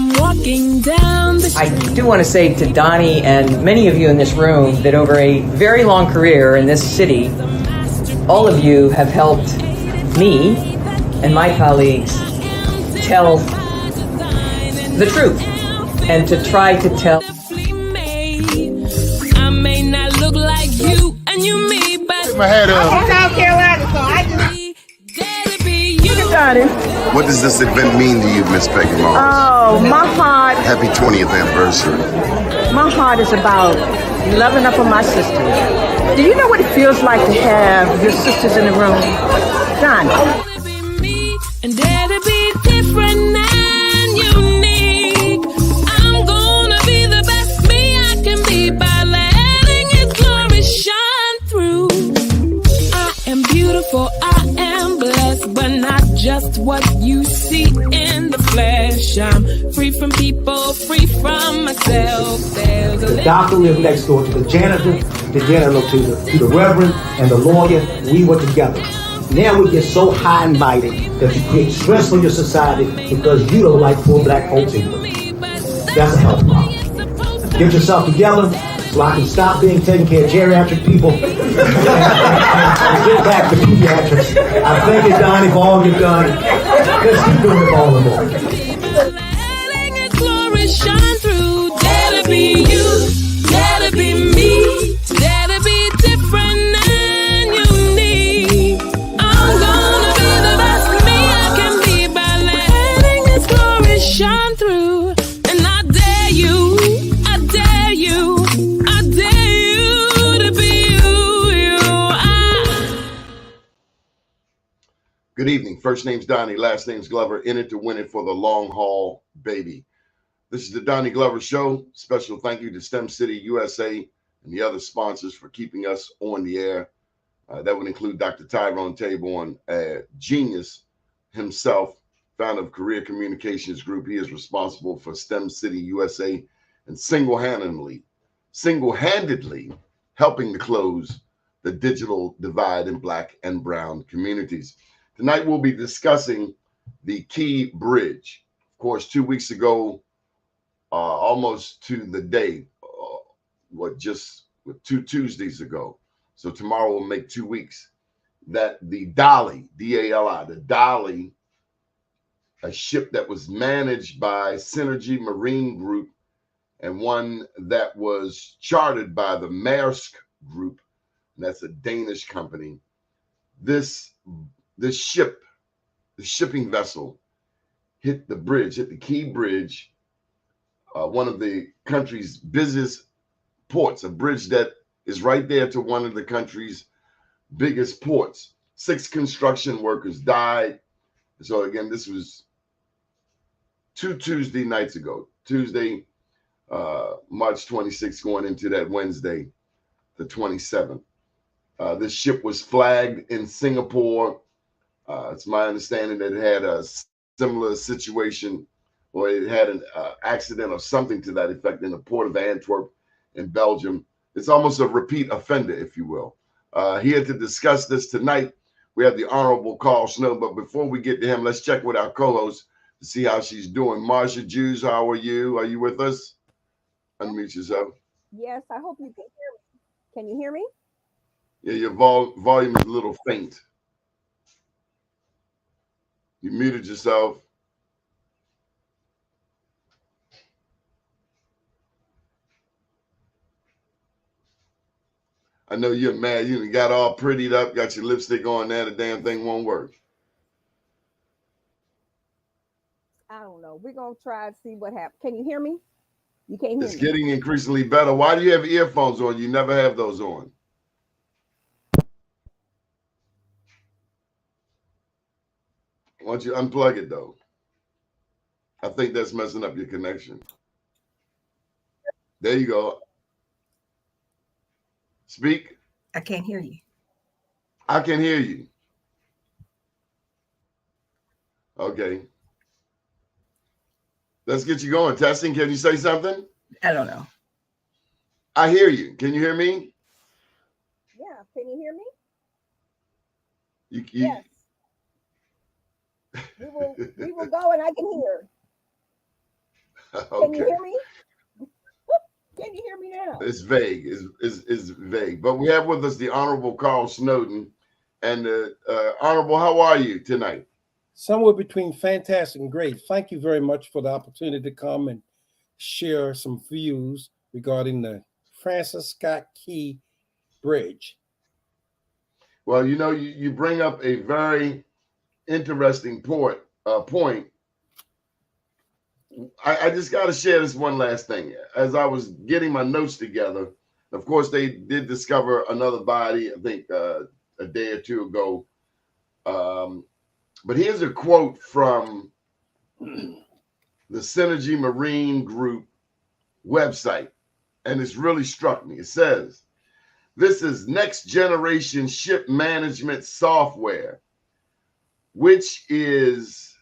I'm walking down the I do want to say to Donnie and many of you in this room that over a very long career in this city, all of you have helped me and my colleagues tell the truth and to try to tell. I may not look like you and you me, but my head up. I'm from South Carolina, so I just... What does this event mean to you, Miss Peggy Morris? Oh, my heart. Happy 20th anniversary. My heart is about loving up on my sisters. Do you know what it feels like to have your sisters in the room? Donnie. And dare to be different and unique. I'm gonna be the best me I can be by letting His glory shine through. I am beautiful, I am blessed, but not just what you see in the flesh. I'm free from people, free from myself. There's a the doctor lived next door to the janitor, to the reverend, and the lawyer. We were together. Now we get so high and mighty that you create stress for your society because you don't like poor black folks either. That's a health problem. Get yourself together so I can stop being taking care of geriatric people and get back to pediatrics. I thank you, Donnie, for all you've done. Let's keep doing it all the more. letting His glory shine through. Dare to be you, dare to be me, dare to be different and unique. I'm gonna be the best me I can be by letting His glory shine through. And I dare you, I dare you, I dare you to be you. Good evening. First name's Donnie, last name's Glover. In it to win it for the long haul, baby. This is the Donnie Glover Show. Special thank you to STEM City USA and the other sponsors for keeping us on the air. That would include Dr. Tyrone Taborn, a genius himself, founder of Career Communications Group. He is responsible for STEM City USA and single-handedly helping to close the digital divide in Black and Brown communities. Tonight, we'll be discussing the Key Bridge. Of course, 2 weeks ago, almost to the day, just 2 Tuesdays ago. So tomorrow will make 2 weeks that the Dolly, D-A-L-I, the Dolly, a ship that was managed by Synergy Marine Group and one that was chartered by the Maersk Group, and that's a Danish company. This ship, the shipping vessel, hit the bridge, hit the Key Bridge, one of the country's busiest ports, a bridge that is right there to one of the country's biggest ports. 6 construction workers died. So again, this was 2 Tuesday nights ago, Tuesday, March 26th, going into that Wednesday, the 27th. This ship was flagged in Singapore. It's my understanding that it had a similar situation, or it had an accident or something to that effect in the port of Antwerp in Belgium. It's almost a repeat offender, if you will. Here to discuss this tonight, we have the Honorable Carl Snow. But before we get to him, let's check with our co-host to see how she's doing. Marsha Jews, how are you? Are you with us? Unmute yourself. Yes, I hope you can hear me. Can you hear me? Yeah, your volume is a little faint. You muted yourself. I know you're mad. You got all prettied up, got your lipstick on there. The damn thing won't work. I don't know. We're going to try and see what happens. Can you hear me? You can't hear me. It's getting increasingly better. Why do you have earphones on? You never have those on. Why don't you unplug it, though? I think that's messing up your connection. There you go. Speak. I can't hear you. I can hear you. Okay. Let's get you going. Testing. Can you say something? I don't know. I hear you. Can you hear me? Yeah. Can you hear me? Yes. We will go and I can hear. Can you Okay. hear me? Can you hear me now? It's vague. It's vague. But we have with us the Honorable Carl Snowden. And Honorable, how are you tonight? Somewhere between fantastic and great. Thank you very much for the opportunity to come and share some views regarding the Francis Scott Key Bridge. Well, you know, you bring up a very interesting point. I just got to share this one last thing. As I was getting my notes together, of course, they did discover another body, I think a day or two ago. But here's a quote from the Synergy Marine Group website, and it's really struck me. It says, "This is next generation ship management software, which is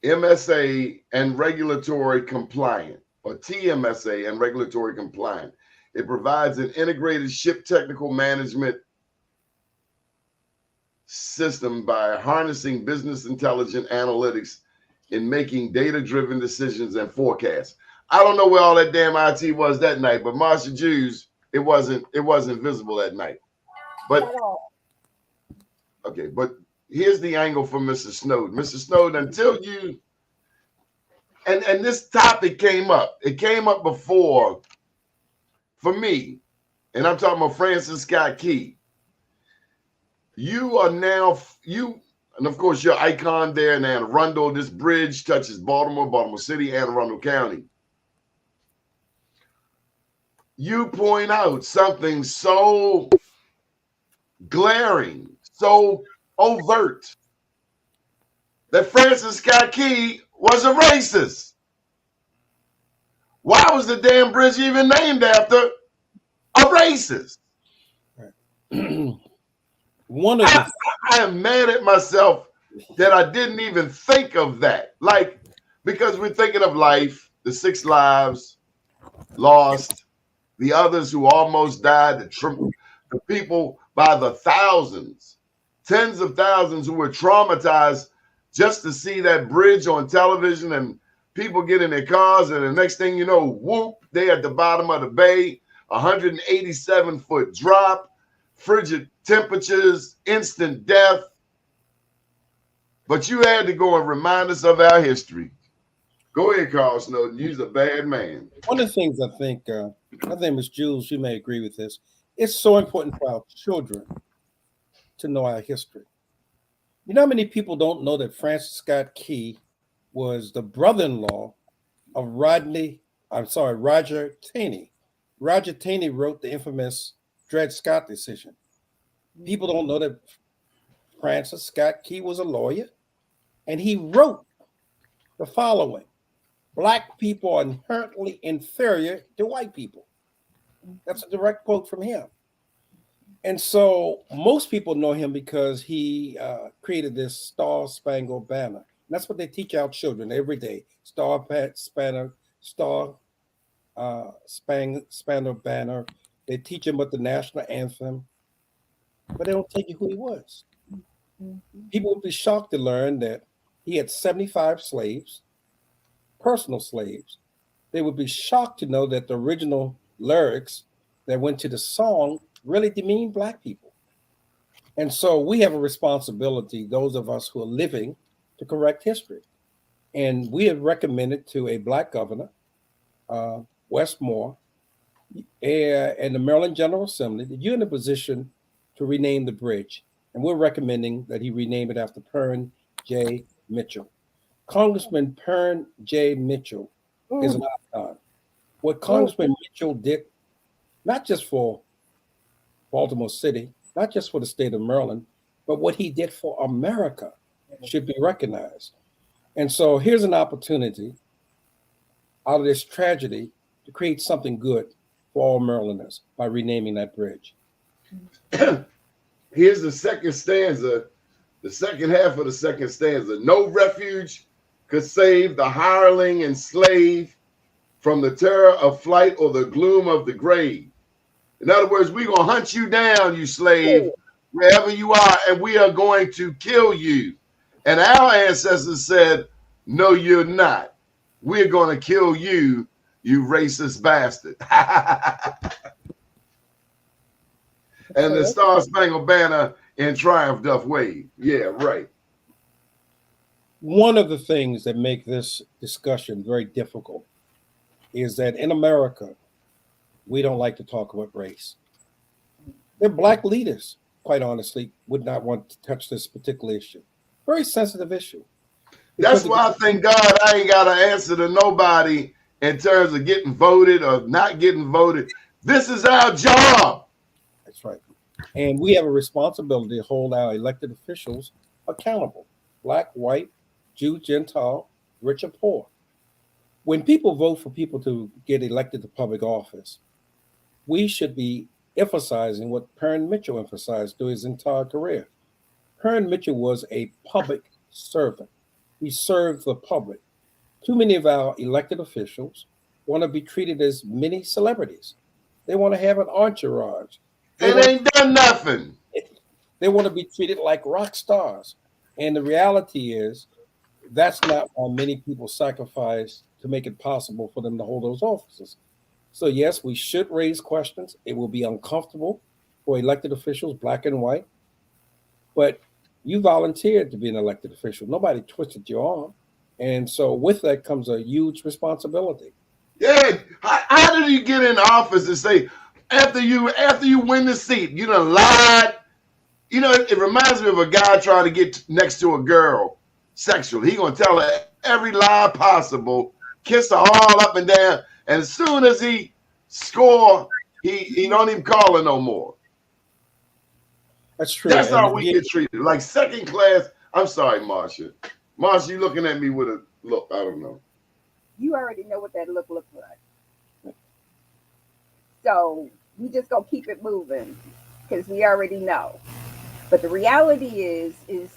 MSA and regulatory compliant, or TMSA and regulatory compliant. It provides an integrated ship technical management system by harnessing business intelligence analytics in making data-driven decisions and forecasts." I don't know where all that damn IT was that night, but Marsha Jews, it wasn't visible that night. But At all. okay, but here's the angle for Mr. Snowden. Mr. Snowden, until you and this topic came up. It came up before for me, and I'm talking about Francis Scott Key. You are now and of course your icon there in Anne Arundel. This bridge touches Baltimore, Baltimore City, Anne Arundel County. You point out something so glaring, so overt, that Francis Scott Key was a racist. Why was the damn bridge even named after a racist? I am mad at myself that I didn't even think of that. Like, because we're thinking of life, the 6 lives lost, the others who almost died, the people by the thousands, tens of thousands who were traumatized just to see that bridge on television, and people get in their cars, and the next thing you know, whoop, they at the bottom of the bay, 187-foot drop, frigid temperatures, instant death. But you had to go and remind us of our history. Go ahead, Carl Snowden. You're a bad man. One of the things I think Ms. Jules, you may agree with this, it's so important for our children to know our history. You know how many people don't know that Francis Scott Key was the brother-in-law of Roger Taney. Roger Taney wrote the infamous Dred Scott decision. People don't know that Francis Scott Key was a lawyer, and he wrote the following: "Black people are inherently inferior to white people." That's a direct quote from him. And so most people know him because he created this Star Spangled Banner. And that's what they teach our children every day. Star Spangled Banner. They teach them about the national anthem, but they don't tell you who he was. People would be shocked to learn that he had 75 slaves, personal slaves. They would be shocked to know that the original lyrics that went to the song really demean Black people. And so we have a responsibility, those of us who are living, to correct history. And we have recommended to a Black governor, Wes Moore, and the Maryland General Assembly, that you're in a position to rename the bridge. And we're recommending that he rename it after Pern J. Mitchell. Congressman Pern J. Mitchell is an icon. What Congressman Mitchell did, not just for Baltimore City, not just for the state of Maryland, but what he did for America should be recognized. And so here's an opportunity out of this tragedy to create something good for all Marylanders by renaming that bridge. Here's the second stanza, the second half of the second stanza. "No refuge could save the hireling and slave from the terror of flight or the gloom of the grave." In other words, we're going to hunt you down, you slave, wherever you are, and we are going to kill you. And our ancestors said, no, you're not. We're going to kill you, you racist bastard. And the Star Spangled Banner in triumph doth wave. Yeah, right. One of the things that make this discussion very difficult is that in America, we don't like to talk about race. Their black leaders, quite honestly, would not want to touch this particular issue. Very sensitive issue. That's why I thank God I ain't got to answer to nobody in terms of getting voted or not getting voted. This is our job. That's right. And we have a responsibility to hold our elected officials accountable. Black, white, Jew, Gentile, rich or poor. When people vote for people to get elected to public office, we should be emphasizing what Perrin Mitchell emphasized through his entire career. Perrin Mitchell was a public servant. He served the public. Too many of our elected officials want to be treated as mini celebrities. They want to have an entourage. They ain't done nothing. They want to be treated like rock stars. And the reality is, that's not how many people sacrifice to make it possible for them to hold those offices. So yes, we should raise questions. It will be uncomfortable for elected officials, black and white. But you volunteered to be an elected official. Nobody twisted your arm. And so with that comes a huge responsibility. Yeah. How did you get in office and say, after you win the seat, you done lied? You know, it reminds me of a guy trying to get next to a girl sexually. He gonna tell her every lie possible, kiss her all up and down, and as soon as he score, he don't even call her no more. That's true. That's how we get treated, like second class. I'm sorry, Marsha. Marsha, you looking at me with a look. I don't know. You already know what that look looks like. So we just gonna keep it moving because we already know. But the reality is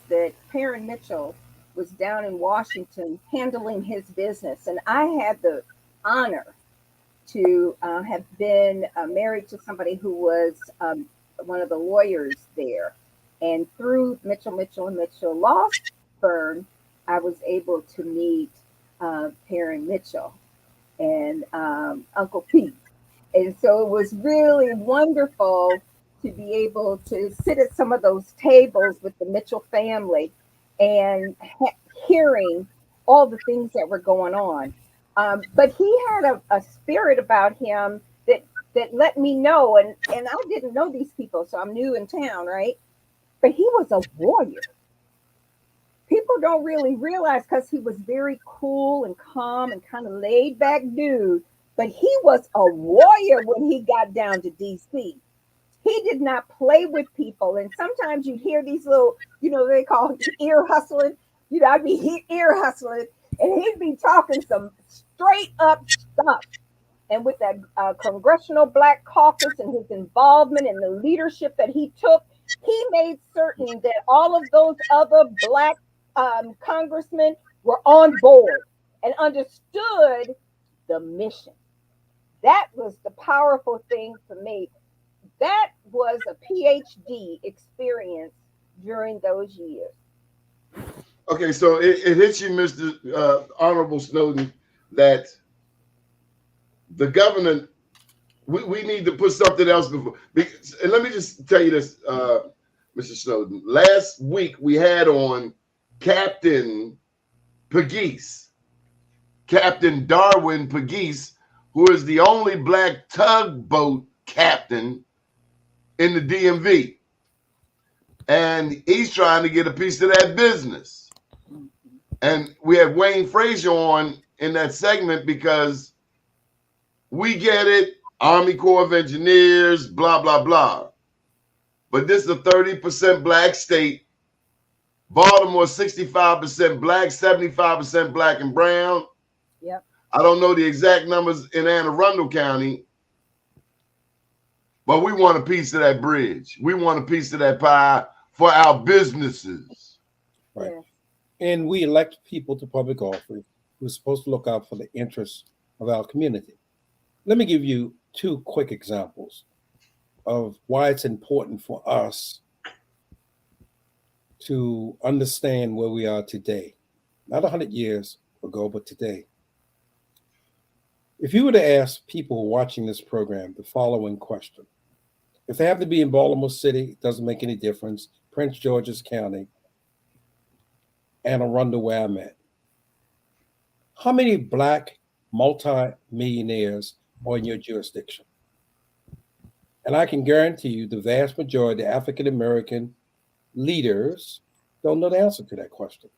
that Perrin Mitchell was down in Washington handling his business, and I had the honor to have been married to somebody who was one of the lawyers there. And through Mitchell and Mitchell Law Firm, I was able to meet Perrin Mitchell and Uncle Pete. And so it was really wonderful to be able to sit at some of those tables with the Mitchell family and hearing all the things that were going on. But he had a spirit about him that let me know, and I didn't know these people, so I'm new in town, right? But he was a warrior. People don't really realize because he was very cool and calm and kind of laid back dude, but he was a warrior when he got down to DC. He did not play with people. And sometimes you'd hear these little, they call it ear hustling. I'd be ear hustling and he'd be talking some straight up stuff. And with that Congressional Black Caucus and his involvement and the leadership that he took, he made certain that all of those other Black congressmen were on board and understood the mission. That was the powerful thing for me. That was a PhD experience during those years. Okay, so it hits you, Mr. Honorable Snowden, that the government, we need to put something else before. And let me just tell you this, Mr. Snowden. Last week we had on Captain Pegues, Captain Darwin Pegues, who is the only Black tugboat captain in the DMV. And he's trying to get a piece of that business. And we had Wayne Frazier on in that segment because we get it, Army Corps of Engineers, blah, blah, blah. But this is a 30% Black state. Baltimore, 65% Black, 75% Black and brown. Yep. I don't know the exact numbers in Anne Arundel County, but we want a piece of that bridge. We want a piece of that pie for our businesses. Right. Yeah. And we elect people to public office who are supposed to look out for the interests of our community. Let me give you two quick examples of why it's important for us to understand where we are today. Not 100 years ago, but today. If you were to ask people watching this program the following question, if they have to be in Baltimore City, it doesn't make any difference, Prince George's County, Anne Arundel, where I'm at, how many Black multi-millionaires are in your jurisdiction? And I can guarantee you the vast majority of African-American leaders don't know the answer to that question.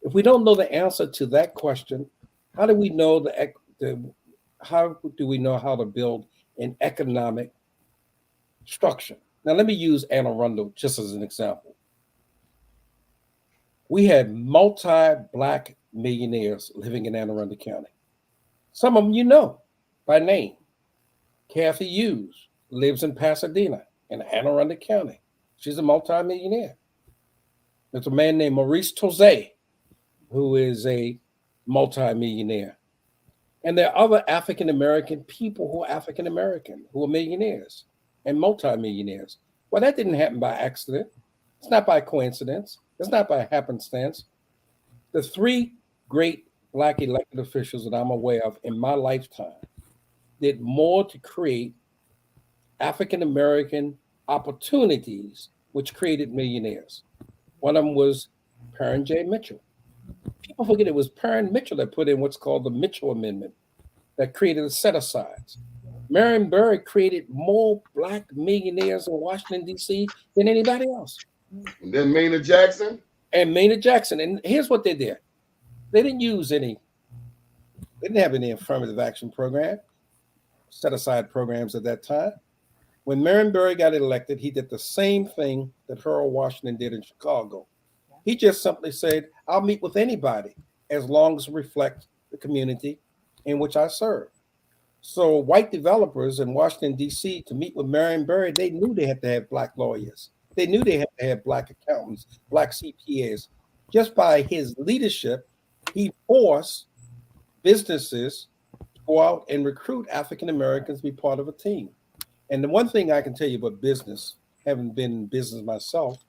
If we don't know the answer to that question, how do we know how do we know how to build an economic structure? Now, let me use Anne Arundel just as an example. We had multi-Black millionaires living in Anne Arundel County. Some of them you know by name. Kathy Hughes lives in Pasadena in Anne Arundel County. She's a multi-millionaire. There's a man named Maurice Tozay, who is a multi-millionaire. And there are other African-American people who are African-American, who are millionaires and multi-millionaires. Well, that didn't happen by accident. It's not by coincidence. It's not by happenstance. The three great Black elected officials that I'm aware of in my lifetime did more to create African-American opportunities, which created millionaires. One of them was Perrin J. Mitchell. People forget it was Perrin Mitchell that put in what's called the Mitchell Amendment that created the set-asides. Marion Barry created more Black millionaires in Washington, D.C. than anybody else. And then Maynard Jackson? And Maynard Jackson. And here's what they did. They didn't have any affirmative action program, set-aside programs at that time. When Marion Barry got elected, he did the same thing that Harold Washington did in Chicago. He just simply said, I'll meet with anybody as long as it reflects the community in which I serve. So white developers in Washington, D.C., to meet with Marion Barry, they knew they had to have Black lawyers. They knew they had to have Black accountants, Black CPAs. Just by his leadership, he forced businesses to go out and recruit African Americans to be part of a team. And the one thing I can tell you about business, having been in business myself,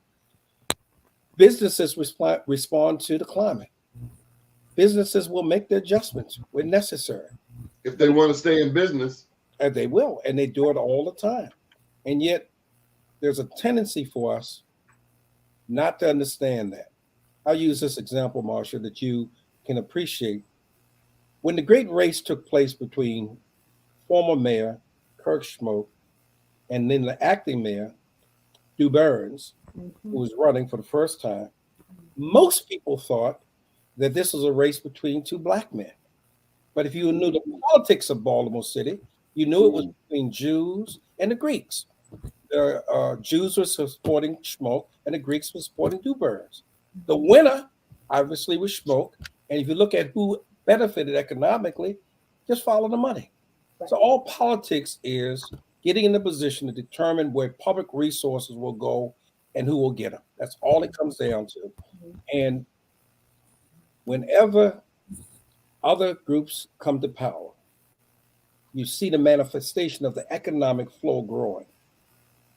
businesses respond to the climate. Businesses will make the adjustments when necessary. If they want to stay in business. And they will, and they do it all the time. And yet, there's a tendency for us not to understand that. I'll use this example, Marsha, that you can appreciate. When the great race took place between former mayor Kirk Schmoke and then the acting mayor, Du Burns, who was running for the first time, most people thought that this was a race between two Black men. But if you knew the politics of Baltimore City, you knew it was between Jews and the Greeks. The Jews were supporting Schmoke and the Greeks were supporting Du Burns. The winner, obviously, was Schmoke. And if you look at who benefited economically, just follow the money. So all politics is getting in the position to determine where public resources will go and who will get them. That's all it comes down to. And whenever other groups come to power, you see the manifestation of the economic flow growing.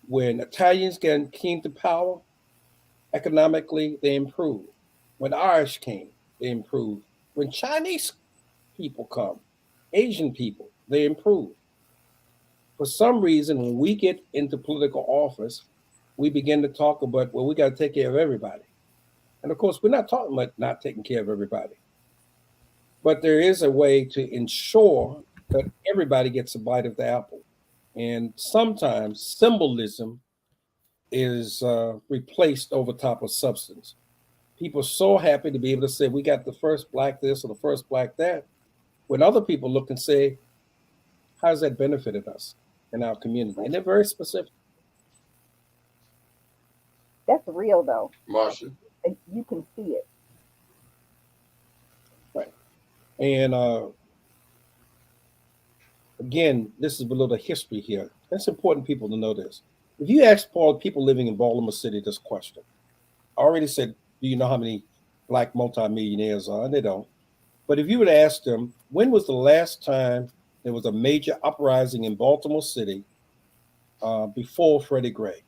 When Italians came to power, economically, they improved. When Irish came, they improved. When Chinese people come, Asian people, they improve. For some reason, when we get into political office, we begin to talk about, well, we got to take care of everybody. And of course, we're not talking about not taking care of everybody. But there is a way to ensure that everybody gets a bite of the apple. And sometimes symbolism is replaced over top of substance. People are so happy to be able to say, we got the first Black this or the first Black that, when other people look and say, how has that benefited us in our community? And they're very specific. That's real, though. Marsha. And you can see it. Right. And again, this is a little history here. It's important people to know this. If you ask people living in Baltimore City this question, I already said, do you know how many Black multimillionaires are? And they don't. But if you would ask them, when was the last time there was a major uprising in Baltimore City before Freddie Gray?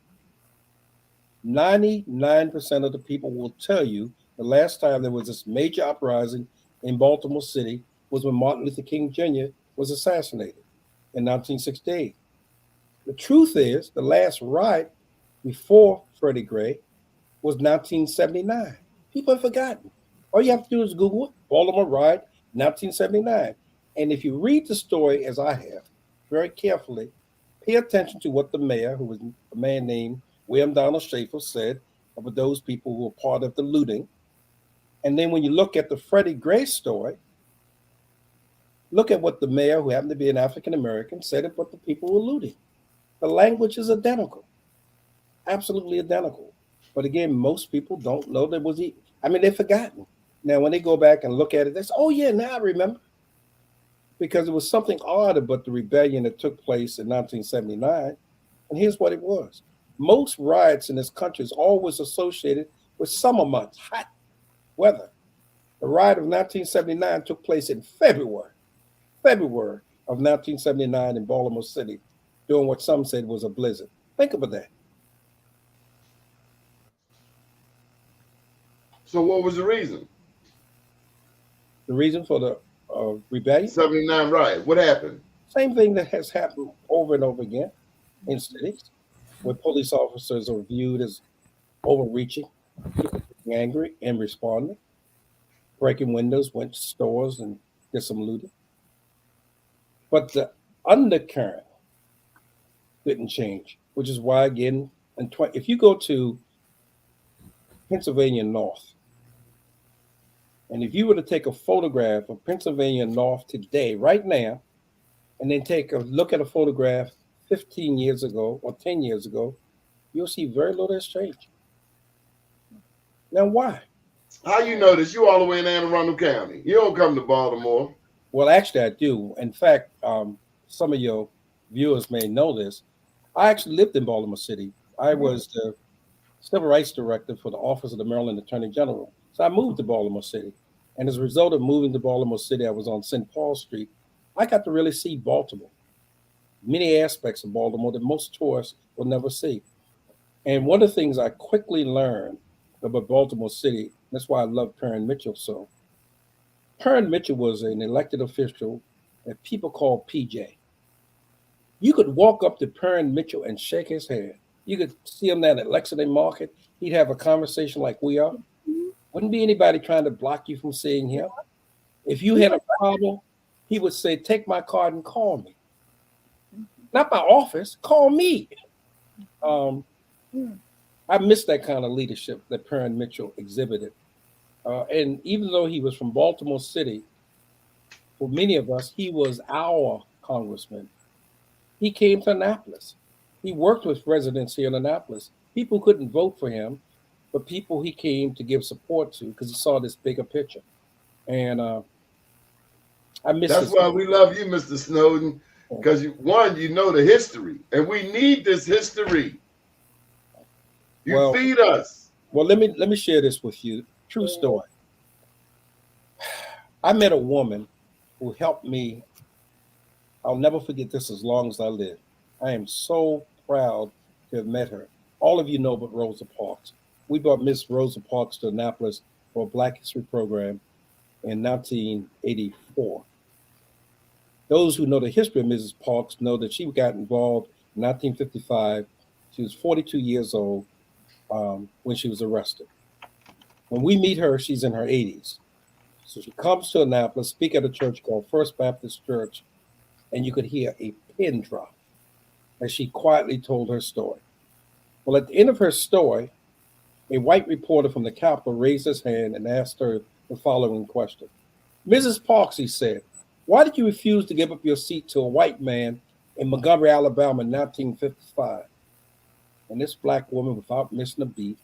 99% of the people will tell you the last time there was this major uprising in Baltimore City was when Martin Luther King Jr. was assassinated in 1968. The truth is, the last riot before Freddie Gray was 1979. People have forgotten. All you have to do is Google it, Baltimore riot, 1979. And if you read the story, as I have, very carefully, pay attention to what the mayor, who was a man named William Donald Schaefer, said about those people who were part of the looting. And then when you look at the Freddie Gray story, look at what the mayor, who happened to be an African American, said about the people who were looting. The language is identical, absolutely identical. But again, most people don't know there was, they've forgotten. Now, when they go back and look at it, they say, oh, yeah, now I remember. Because it was something odd about the rebellion that took place in 1979. And here's what it was. Most riots in this country is always associated with summer months, hot weather. The riot of 1979 took place in February of 1979 in Baltimore City, during what some said was a blizzard. Think about that. So what was the reason? The reason for the rebellion? 79 riot. What happened? Same thing that has happened over and over again in cities, where police officers are viewed as overreaching, angry, and responding, breaking windows, went to stores and did some looting. But the undercurrent didn't change, which is why, again, if you go to Pennsylvania North, and if you were to take a photograph of Pennsylvania North today, right now, and then take a look at a photograph 15 years ago or 10 years ago, you'll see very little has changed. Now, why? How you know this? You all the way in Anne Arundel County. You don't come to Baltimore. Well, actually, I do. In fact, some of your viewers may know this. I actually lived in Baltimore City. I was the civil rights director for the Office of the Maryland Attorney General. So I moved to Baltimore City. And as a result of moving to Baltimore City, I was on St. Paul Street. I got to really see Baltimore, many aspects of Baltimore that most tourists will never see. And one of the things I quickly learned about Baltimore City, that's why I love Perrin Mitchell so. Perrin Mitchell was an elected official that people call PJ. You could walk up to Perrin Mitchell and shake his hand. You could see him down at Lexington Market. He'd have a conversation like we are. Wouldn't be anybody trying to block you from seeing him. If you had a problem, he would say, take my card and call me. Not my office, call me. I miss that kind of leadership that Perrin Mitchell exhibited. And even though he was from Baltimore City, for many of us, he was our congressman. He came to Annapolis. He worked with residents here in Annapolis. People couldn't vote for him, but people he came to give support to because he saw this bigger picture. And I miss That's why we love you, Mr. Snowden, because you know the history, and we need this history. You feed us. Well, let me share this with you. True story. I met a woman who helped me. I'll never forget this as long as I live. I am so proud to have met her. All of you know about Rosa Parks. We brought Miss Rosa Parks to Annapolis for a Black History program in 1984. Those who know the history of Mrs. Parks know that she got involved in 1955. She was 42 years old when she was arrested. When we meet her, she's in her 80s. So she comes to Annapolis, speak at a church called First Baptist Church, and you could hear a pin drop as she quietly told her story. Well, at the end of her story, a white reporter from the Capitol raised his hand and asked her the following question. Mrs. Parks, he said, why did you refuse to give up your seat to a white man in Montgomery, Alabama in 1955? And this Black woman, without missing a beat,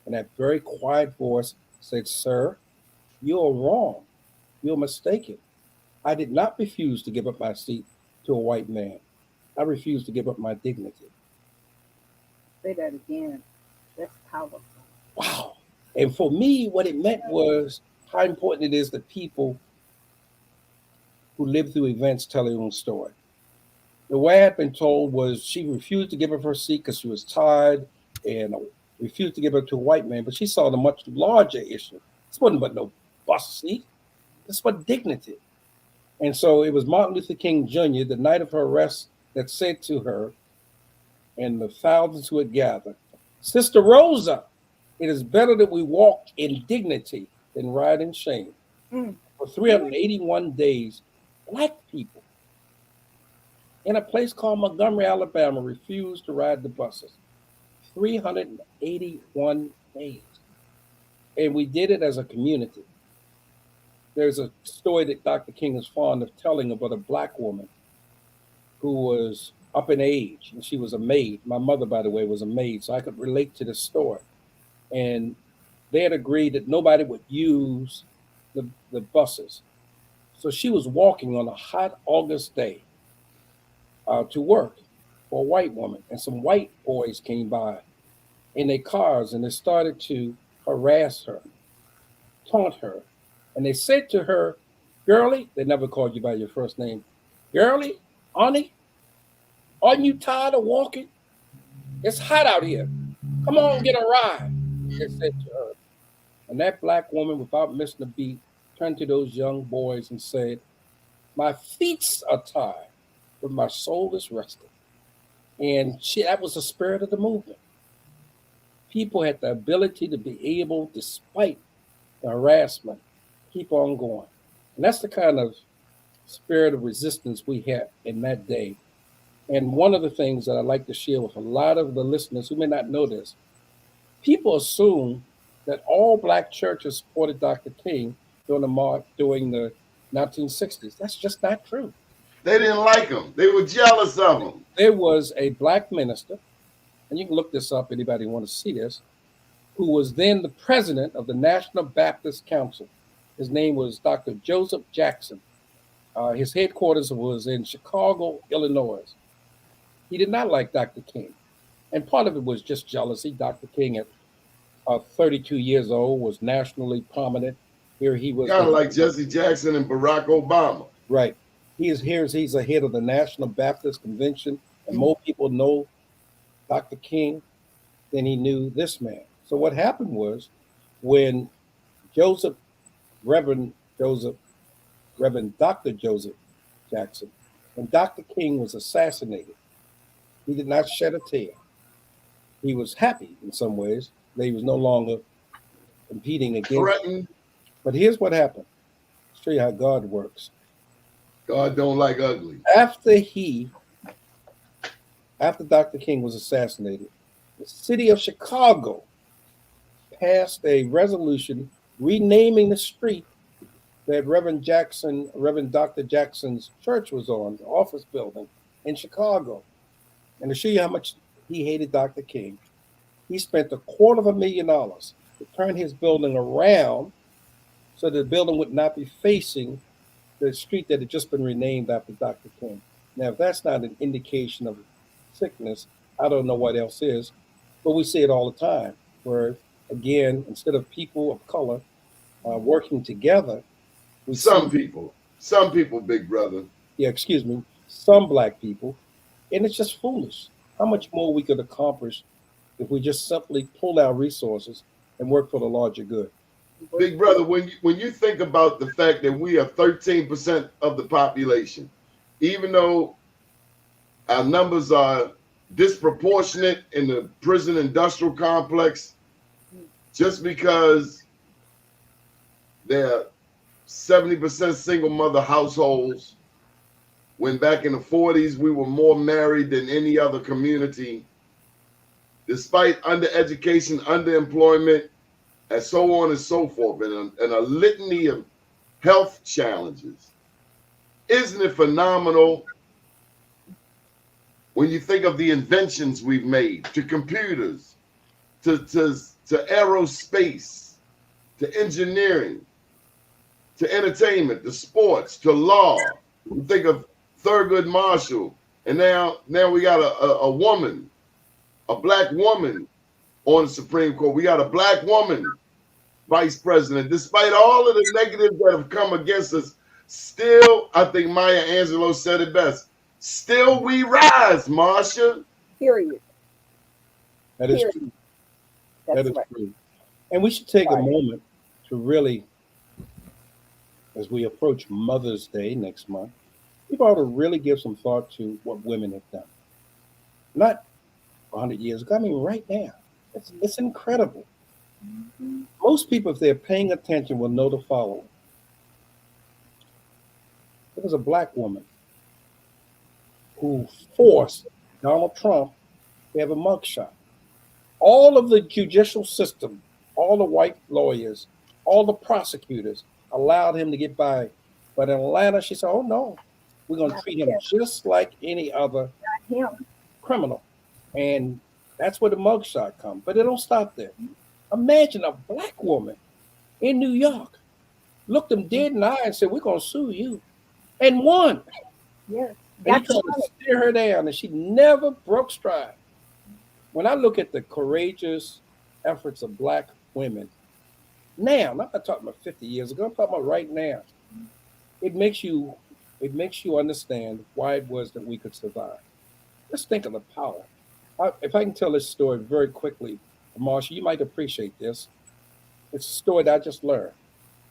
in that very quiet voice, said, sir, you're wrong. You're mistaken. I did not refuse to give up my seat to a white man. I refused to give up my dignity. Say that again. That's powerful. Wow. And for me, what it meant was how important it is that people who live through events tell their own story. The way I had been told was she refused to give up her seat because she was tired and refused to give her to a white man, but she saw the much larger issue. This wasn't but no bus seat. This was dignity. And so it was Martin Luther King Jr., the night of her arrest, that said to her and the thousands who had gathered, Sister Rosa, it is better that we walk in dignity than ride in shame. For 381 days, Black people in a place called Montgomery, Alabama, refused to ride the buses. 381 days. And we did it as a community. There's a story that Dr. King is fond of telling about a Black woman who was up in age, and she was a maid. My mother, by the way, was a maid, so I could relate to this story. And they had agreed that nobody would use the buses. So she was walking on a hot August day to work for a white woman, and some white boys came by in their cars, and they started to harass her, taunt her. And they said to her, girlie, they never called you by your first name, girlie, honey, aren't you tired of walking? It's hot out here. Come on, get a ride, they said to her. And that Black woman, without missing a beat, turned to those young boys and said, my feet are tired, but my soul is resting. And that was the spirit of the movement. People had the ability to be able, despite the harassment, keep on going. And that's the kind of spirit of resistance we had in that day. And one of the things that I like to share with a lot of the listeners who may not know this, people assume that all Black churches supported Dr. King during the 1960s. That's just not true. They didn't like him. They were jealous of him. There was a Black minister, and you can look this up, anybody want to see this, who was then the president of the National Baptist Council. His name was Dr. Joseph Jackson. His headquarters was in Chicago, Illinois. He did not like Dr. King. And part of it was just jealousy. Dr. King, at 32 years old, was nationally prominent. Here he was. Kind of like Jesse Jackson and Barack Obama. Right. He's the head of the National Baptist Convention, and more people know Dr. King than he knew this man. So what happened was, when Reverend Dr. Joseph Jackson, when Dr. King was assassinated, he did not shed a tear. He was happy in some ways that he was no longer competing against. Threatened. But here's what happened. I'll show you how God works. God don't like ugly. After Dr. King was assassinated, the city of Chicago passed a resolution renaming the street that Reverend Dr. Jackson's church was on, the office building in Chicago. And to show you how much he hated Dr. King, he spent $250,000 to turn his building around so the building would not be facing the street that had just been renamed after Dr. King. Now, if that's not an indication of sickness, I don't know what else is, but we see it all the time, where, again, instead of people of color working together, Some people, big brother. some Black people, and it's just foolish. How much more we could accomplish if we just simply pulled our resources and work for the larger good. Big brother, when you think about the fact that we are 13% of the population, even though our numbers are disproportionate in the prison industrial complex, just because they're 70% single mother households, when back in the 40s we were more married than any other community, despite undereducation, underemployment, and so on and so forth, and a litany of health challenges. Isn't it phenomenal when you think of the inventions we've made, to computers, to aerospace, to engineering, to entertainment, to sports, to law? You think of Thurgood Marshall, and now we got a woman, a Black woman on the Supreme Court. We got a Black woman vice president. Despite all of the negatives that have come against us, still, I think Maya Angelou said it best, still we rise, Marsha. Period. That is true. That That's is right. true. And we should take a Right. moment to really, as we approach Mother's Day next month, we ought to really give some thought to what women have done. Not 100 years ago, I mean, right now. It's incredible. Most people, if they're paying attention, will know the following. There was a black woman who forced Donald Trump to have a mugshot. All of the judicial system, all the white lawyers, all the prosecutors allowed him to get by. But in Atlanta, she said, oh no, we're going to Not treat him him. just like any other Not him. criminal. And that's where the mugshot comes. But it don't stop there. Imagine a black woman in New York looked him dead in the eye and said, we're going to sue you. And won. Yes. And he Got the tried to money. steer her down, and she never broke stride. When I look at the courageous efforts of black women now, I'm not talking about 50 years ago, I'm talking about right now. It makes you understand why it was that we could survive. Just think of the power. If I can tell this story very quickly, Marsha, you might appreciate this. It's a story that I just learned.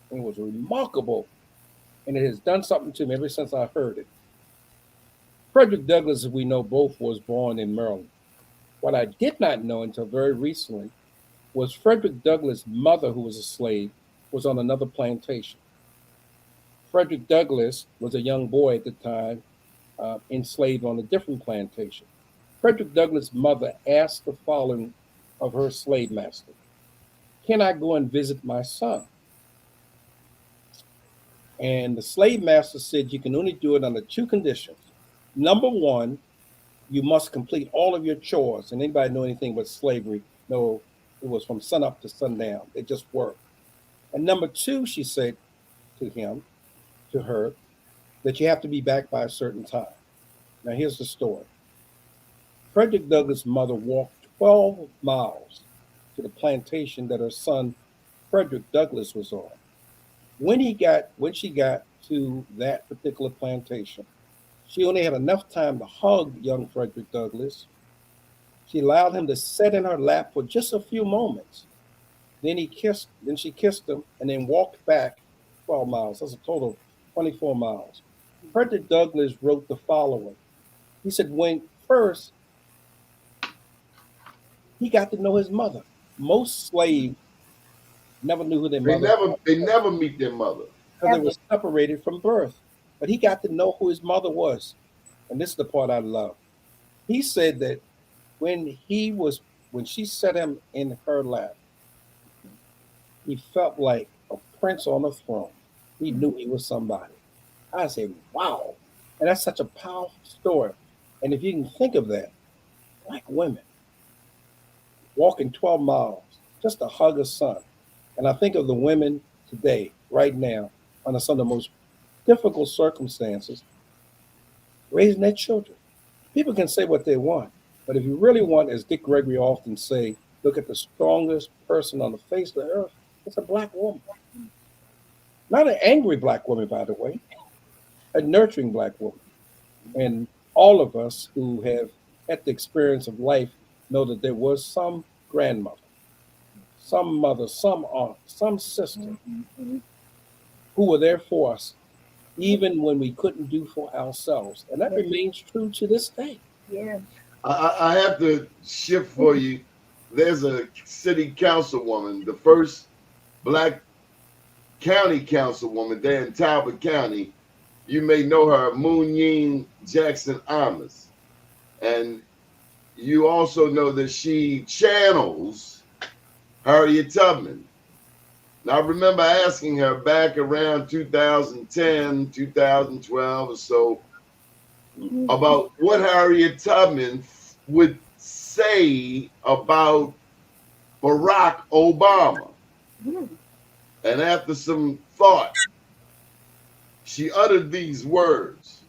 And it was remarkable, and it has done something to me ever since I heard it. Frederick Douglass, as we know both, was born in Maryland. What I did not know until very recently was Frederick Douglass' mother, who was a slave, was on another plantation. Frederick Douglass was a young boy at the time, enslaved on a different plantation. Frederick Douglass' mother asked the following of her slave master: can I go and visit my son? And the slave master said you can only do it under two conditions. Number one, you must complete all of your chores. And anybody know anything about slavery know it was from sun up to sundown. They just worked. And number two, she said to her, that you have to be back by a certain time. Now here's the story. Frederick Douglass' mother walked 12 miles to the plantation that her son Frederick Douglass was on. When she got to that particular plantation, she only had enough time to hug young Frederick Douglass. She allowed him to sit in her lap for just a few moments. Then she kissed him and then walked back 12 miles. That's a total of 24 miles. Frederick Douglass wrote the following. He said, when first he got to know his mother. Most slaves never knew who their mother was. They never meet their mother. Because they were separated from birth. But he got to know who his mother was. And this is the part I love. He said that when she set him in her lap, he felt like a prince on a throne. He knew he was somebody. I said, wow. And that's such a powerful story. And if you can think of that, black women walking 12 miles just to hug a son. And I think of the women today, right now, under some of the most difficult circumstances, raising their children. People can say what they want, but if you really want, as Dick Gregory often say, look at the strongest person on the face of the earth, it's a black woman. Not an angry black woman, by the way, a nurturing black woman. And all of us who have had the experience of life know that there was some grandmother, some mother, some aunt, some sister who were there for us, even when we couldn't do for ourselves. And that remains true to this day. Yeah. I have to shift for you. There's a city councilwoman, the first black county councilwoman there in Talbot County. You may know her, Moon Ying Jackson Amos. And you also know that she channels Harriet Tubman. Now, I remember asking her back around 2010, 2012 or so about what Harriet Tubman would say about Barack Obama. And after some thought, she uttered these words.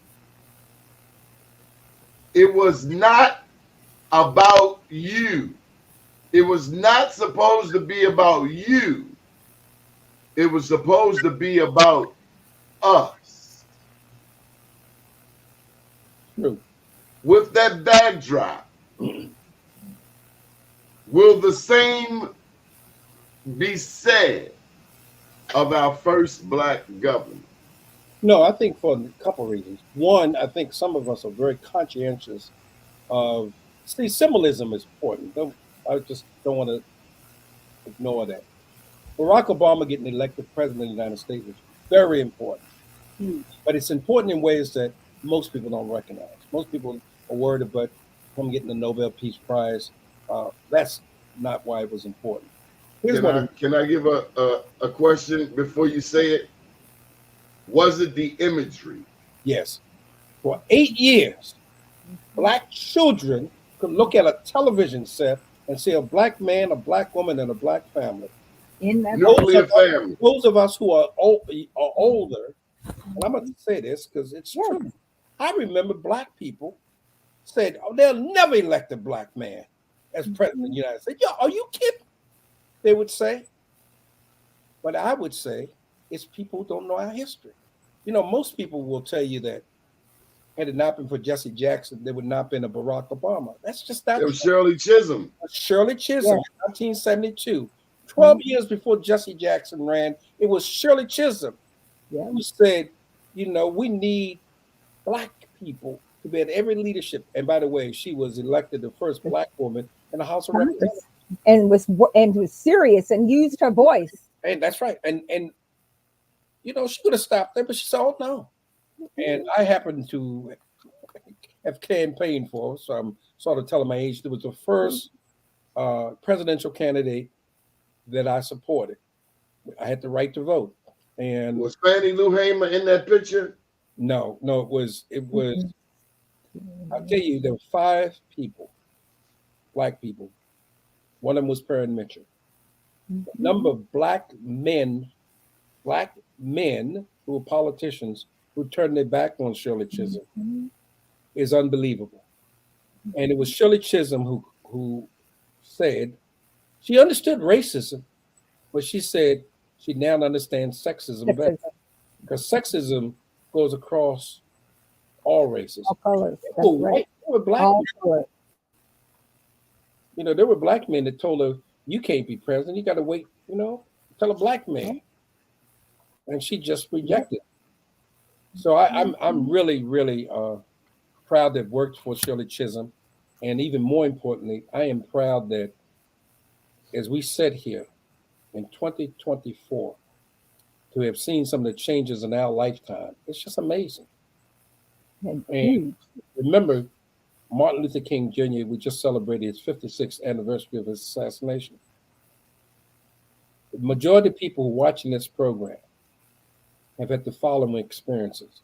It was not about you. It was not supposed to be about you. It was supposed to be about us. True. With that backdrop, will the same be said of our first black governor? No, I think for a couple reasons. One, I think some of us are very conscientious of, see, symbolism is important. I just don't want to ignore that. Barack Obama getting elected president of the United States was very important. But it's important in ways that most people don't recognize. Most people are worried about him getting the Nobel Peace Prize. That's not why it was important. Can I give a question before you say it? Was it the imagery? Yes. For 8 years, black children could look at a television set and see a black man, a black woman, and a black family. In that Nuclear family. Those of us who are older, and I'm going to say this because it's true. I remember black people said, "Oh, they'll never elect a black man as president of the United States." Yo, are you kidding? They would say. But I would say it's people who don't know our history. You know, most people will tell you that had it not been for Jesse Jackson, there would not have been a Barack Obama. That's just not true. It was Shirley Chisholm. Shirley Chisholm, 1972. 12 years before Jesse Jackson ran, it was Shirley Chisholm who said, you know, we need black people to be at every leadership. And by the way, she was elected the first black woman in the House of Representatives. And was serious and used her voice. And that's right. And you know, she could have stopped there, but she said, "Oh no." And I happened to have campaigned for her, so I'm sort of telling my age. It was the first presidential candidate that I supported. I had the right to vote. And was Fannie Lou Hamer in that picture? No, it was. I'll tell you, there were 5 people, black people. One of them was Perrin Mitchell. The number of black men who were politicians who turned their back on Shirley Chisholm is unbelievable. And it was Shirley Chisholm who said she understood racism, but she said she now understands sexism better. Because sexism goes across all races. All colors. There were black men. You know, there were black men that told her, "You can't be president. You got to wait, you know, tell a black man." And she just rejected. So I'm really, really proud to have worked for Shirley Chisholm. And even more importantly, I am proud that as we sit here in 2024, to have seen some of the changes in our lifetime, it's just amazing. And remember, Martin Luther King Jr., we just celebrated his 56th anniversary of his assassination. The majority of people who are watching this program have had the following experiences.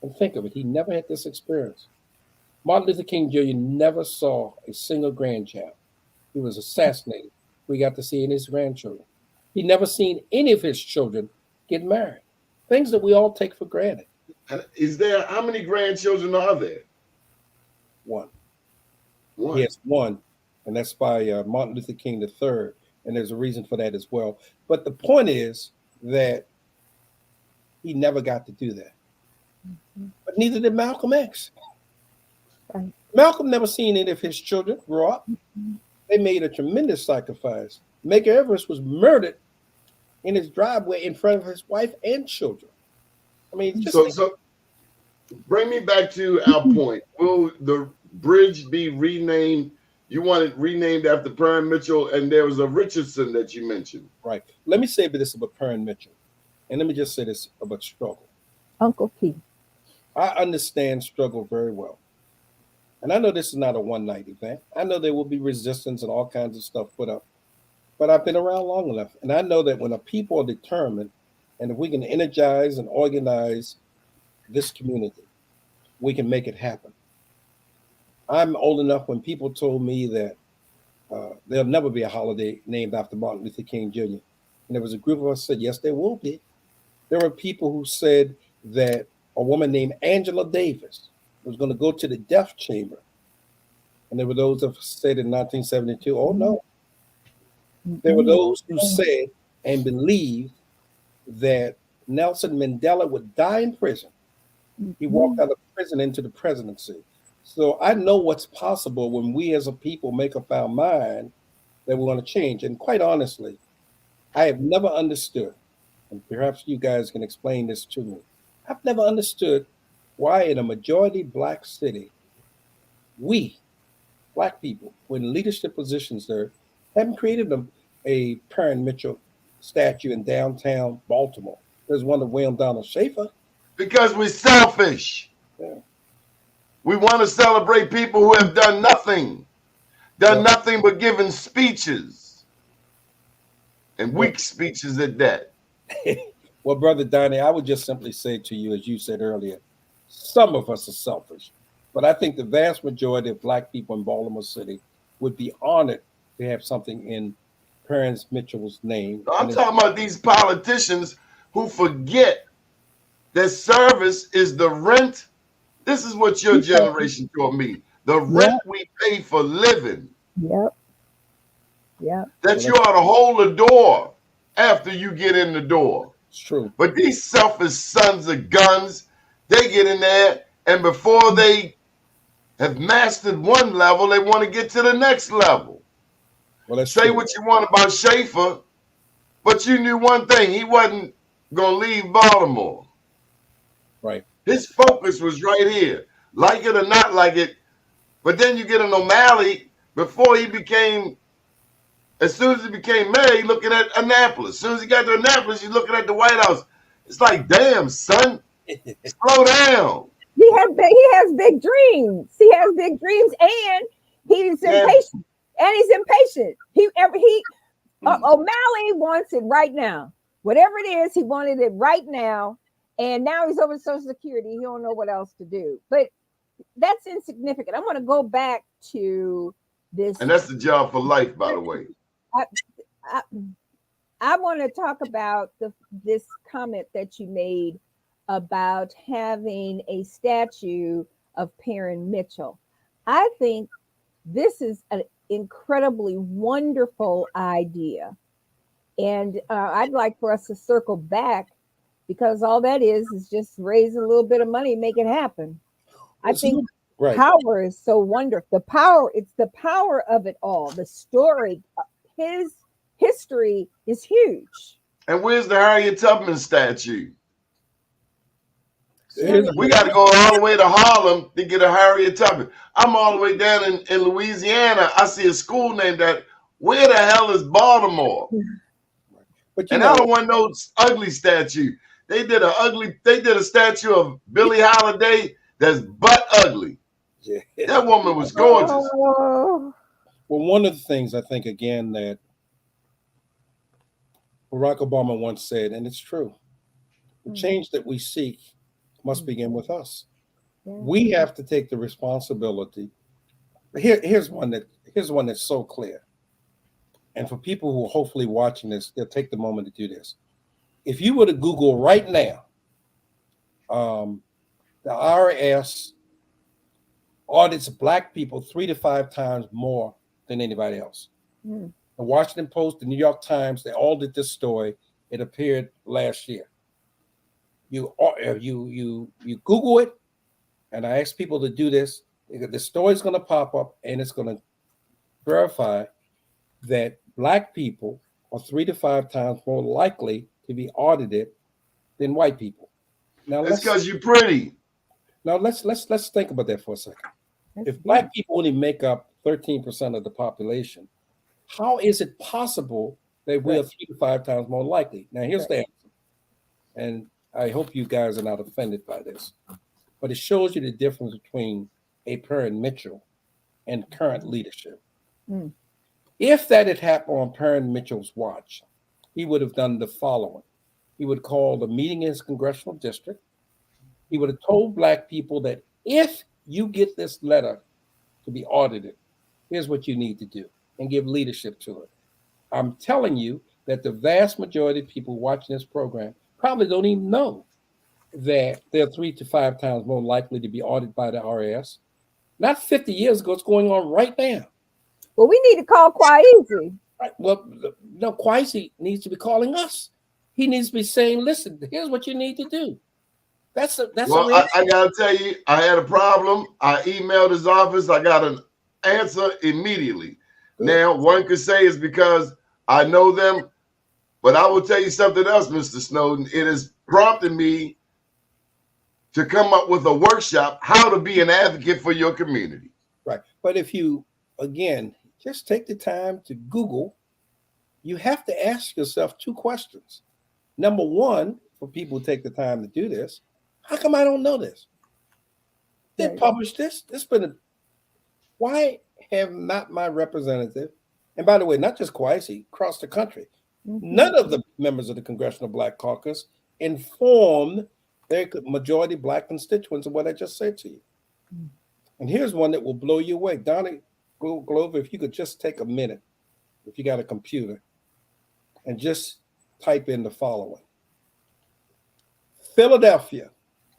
And think of it, he never had this experience. Martin Luther King Jr. never saw a single grandchild. He was assassinated. We got to see in his grandchildren. He never seen any of his children get married. Things that we all take for granted. How many grandchildren are there? One. Yes, one. And that's by Martin Luther King III. And there's a reason for that as well. But the point is that he never got to do that. But neither did Malcolm X. Malcolm never seen any of his children grow up. They made a tremendous sacrifice. Medgar Evers was murdered in his driveway in front of his wife and children. I mean, so bring me back to our point. Will the bridge be renamed? You want it renamed after Perrin Mitchell, and there was a Richardson that you mentioned. Right. Let me say this about Perrin Mitchell, and let me just say this about struggle. Uncle P. I understand struggle very well. And I know this is not a one-night event. I know there will be resistance and all kinds of stuff put up. But I've been around long enough, and I know that when a people are determined, and if we can energize and organize this community, we can make it happen. I'm old enough when people told me that there'll never be a holiday named after Martin Luther King Jr. And there was a group of us said, yes, there will be. There were people who said that a woman named Angela Davis was going to go to the death chamber. And there were those that said in 1972, oh no. There were those who said and believed that Nelson Mandela would die in prison. He walked out of prison into the presidency. So I know what's possible when we as a people make up our mind that we want to change. And quite honestly, I have never understood, and perhaps you guys can explain this to me. I've never understood why in a majority black city, we, black people, in leadership positions there, haven't created a Perrin Mitchell statue in downtown Baltimore. There's one of William Donald Schaefer. Because we're selfish. Yeah. We want to celebrate people who have done nothing but giving speeches, and weak speeches at that. Well, Brother Donnie, I would just simply say to you, as you said earlier, some of us are selfish, but I think the vast majority of black people in Baltimore City would be honored to have something in Perrin Mitchell's name. I'm talking about these politicians who forget that service is the rent. This is what your generation taught me. The rent we pay for living. Yep. That you ought to hold the door after you get in the door. It's true. But these selfish sons of guns, they get in there, and before they have mastered one level, they want to get to the next level. Well, Say true. what you want about Schaefer, but you knew one thing: he wasn't going to leave Baltimore. Right. His focus was right here, like it or not like it. But then you get an O'Malley before he became, as soon as he became mayor, looking at Annapolis. As soon as he got to Annapolis, he's looking at the White House. It's like, damn, son, slow down. He has big dreams. He has big dreams, and he's impatient. O'Malley wants it right now. Whatever it is, he wanted it right now. And now he's over Social Security. He don't know what else to do. But that's insignificant. I want to go back to this. And that's the job for life, by the way. I want to talk about this comment that you made about having a statue of Perrin Mitchell. I think this is an incredibly wonderful idea. And I'd like for us to circle back, because all that is just raise a little bit of money and make it happen. I think power is so wonderful. It's the power of it all. The story, his history is huge. And where's the Harriet Tubman statue? We got to go all the way to Harlem to get a Harriet Tubman. I'm all the way down in Louisiana. I see a school named that. Where the hell is Baltimore? But I don't want no ugly statue. They did a statue of Billie Holiday that's butt ugly. Yeah. That woman was gorgeous. Well, one of the things I think, again, that Barack Obama once said, and it's true, the change that we seek must begin with us. We have to take the responsibility. Here's one that's so clear. And for people who are hopefully watching this, they'll take the moment to do this. If you were to Google right now, the IRS audits black people 3 to 5 times more than anybody else. The Washington Post, the New York Times, they all did this story. It appeared last year. You Google it, and I ask people to do this. The story's going to pop up, and it's going to verify that black people are 3 to 5 times more likely to be audited than white people. Now, that's because you're pretty. Now let's think about that for a second. If black people only make up 13% of the population, how is it possible that we are 3 to 5 times more likely? Now, here's the answer, and I hope you guys are not offended by this, but it shows you the difference between a Perrin Mitchell and current leadership. If that had happened on Perrin Mitchell's watch, he would have done the following. He would call the meeting in his congressional district. He would have told black people that if you get this letter to be audited, here's what you need to do, and give leadership to it. I'm telling you that the vast majority of people watching this program probably don't even know that they're 3 to 5 times more likely to be audited by the IRS. Not 50 years ago, it's going on right now. Well, we need to call Kwesi. Right. Well, no, Kwesi needs to be calling us. He needs to be saying, listen, here's what you need to do. I gotta tell you, I had a problem. I emailed his office. I got an answer immediately. Good. Now, one could say it's because I know them, But I will tell you something else, Mr. Snowden. It has prompted me to come up with a workshop, how to be an advocate for your community. Right. But if you, again, just take the time to Google, you have to ask yourself two questions. Number one, for people who take the time to do this, how come I don't know this? They published this. Why have not my representative, and by the way, not just Kwesi, across the country, none of the members of the Congressional Black Caucus informed their majority Black constituents of what I just said to you. And here's one that will blow you away. Donnie Glover, if you could just take a minute, if you got a computer, and just type in the following. Philadelphia,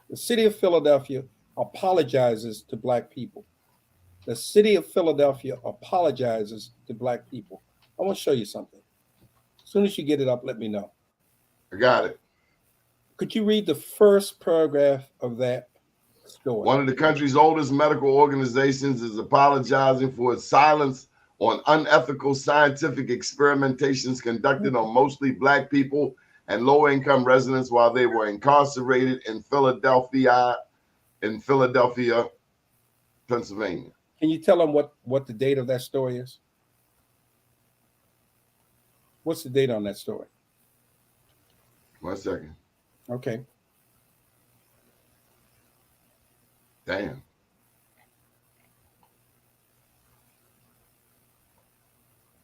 the city of Philadelphia apologizes to Black people. The city of Philadelphia apologizes to Black people. I want to show you something. As soon as you get it up, let me know. I got it. Could you read the first paragraph of that story? One of the country's oldest medical organizations is apologizing for its silence on unethical scientific experimentations conducted on mostly Black people and low-income residents while they were incarcerated in Philadelphia, Pennsylvania. Can you tell them what the date of that story is? What's the date on that story? 1 second. Okay. Damn.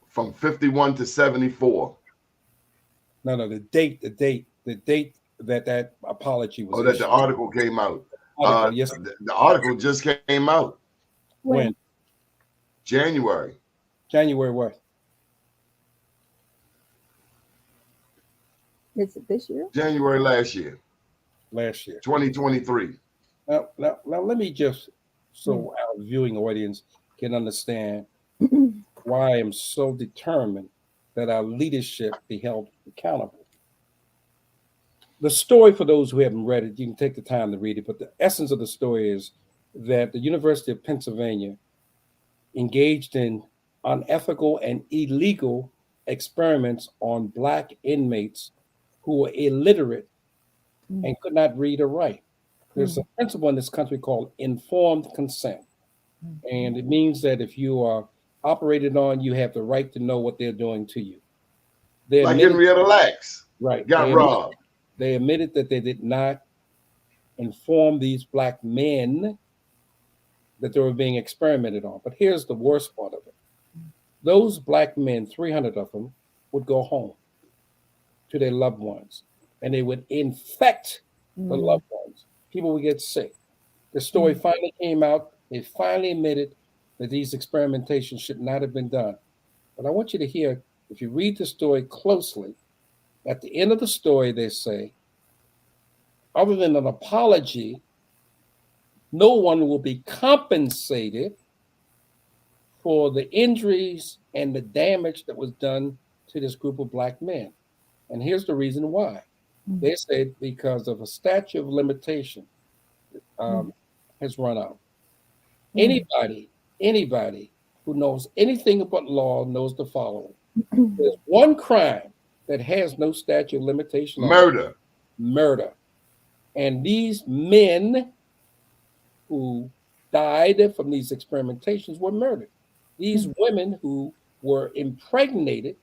From 51 to 74. No, the date that apology was. Oh, that the article came out. Yes. The article just came out. When? January. January what? Is it this year? January last year. Last year. 2023. Now let me just, so our viewing audience can understand why I am so determined that our leadership be held accountable. The story, for those who haven't read it, you can take the time to read it, but the essence of the story is that the University of Pennsylvania engaged in unethical and illegal experiments on Black inmates who were illiterate and could not read or write. There's a principle in this country called informed consent. And it means that if you are operated on, you have the right to know what they're doing to you. Like Henrietta Lacks. Right. Got robbed. They admitted that they did not inform these Black men that they were being experimented on. But here's the worst part of it. Those Black men, 300 of them, would go home to their loved ones, and they would infect the loved ones. People would get sick. The story finally came out. They finally admitted that these experimentations should not have been done. But I want you to hear, if you read the story closely, at the end of the story, they say, other than an apology, no one will be compensated for the injuries and the damage that was done to this group of Black men. And here's the reason why. They said because of a statute of limitation has run out. Anybody who knows anything about law knows the following. There's one crime that has no statute of limitation. Murder. Murder. And these men who died from these experimentations were murdered. These women who were impregnated